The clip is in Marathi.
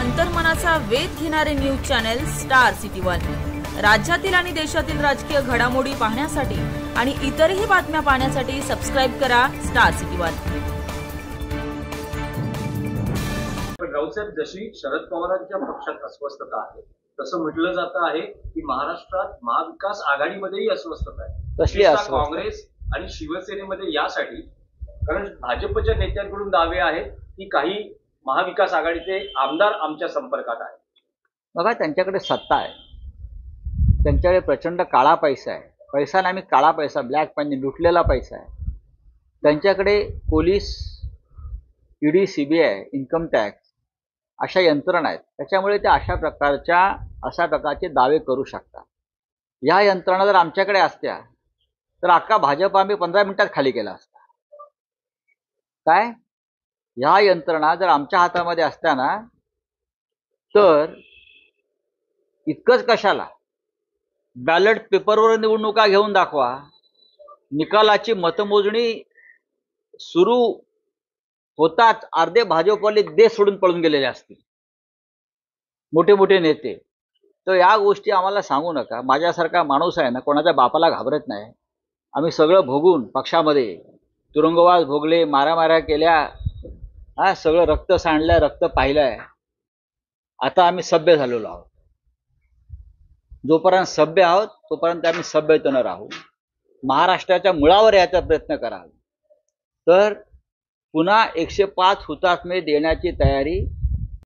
अंतर्मनाचा वेध घेणारे news channel star city one. राज्यातील आणि देशातील राजकीय घडामोडी पाहण्यासाठी आणि इतरही बातम्या पाहण्यासाठी सबस्क्राइब करा स्टार सिटी वन। राऊतसाहेब, जशी शरद पवारांच्या पक्षात अस्वस्थता आहे तसं म्हटलं जातं आहे की महाराष्ट्रात महाविकास आघाडीमध्येही अस्वस्थता आहे। कसली अस्वस्थता? काँग्रेस आणि शिवसेनेमध्ये यासाठी, कारण भाजपच्या नेत्यांकडून दावे आहेत की काही महाविकास आघाडीचे आमदार आमच्या संपर्कात आहेत। बघा, त्यांच्याकडे सत्ता आहे, त्यांच्याकडे प्रचंड काळा पैसा आहे, पैसा नाही, काळा पैसा, ब्लॅक मनी, लुटलेला पैसा आहे त्यांच्याकडे। Police, ED, CBI, income tax अशा यंत्रणा आहेत, त्याच्यामुळे ते अशा प्रकारचे दावे करू शकतात। या यंत्रणा जर आमच्याकडे असत्या तर अख्खा भाजप आम्ही 15 मिनिटात खाली केला असता। काय, ह्या यंत्रणा जर आमच्या हातामध्ये असत्या ना, तर इतकंच कशाला, बॅलेट पेपरवर निवडणुका घेऊन दाखवा, निकालाची मतमोजणी सुरू होताच अर्धे भाजपवाले देश सोडून पळून गेलेले असतील, मोठे मोठे नेते। तर या गोष्टी आम्हाला सांगू नका। माझ्यासारखा माणूस आहे ना, कोणाच्या बापाला घाबरत नाही। आम्ही सगळं भोगून पक्षामध्ये तुरुंगवास भोगले, मारामाऱ्या केल्या, सगळं रक्त सांडलंय, रक्त पाहिलंय। आता आम्ही सभ्य झालेलो आहोत। जोपर्यंत सभ्य आहोत तोपर्यंत आम्ही सभ्यतेनं राहू, महाराष्ट्राच्या मुळावर याचा प्रयत्न करा। तर पुन्हा 105 हुतात्मे देण्याची तयारी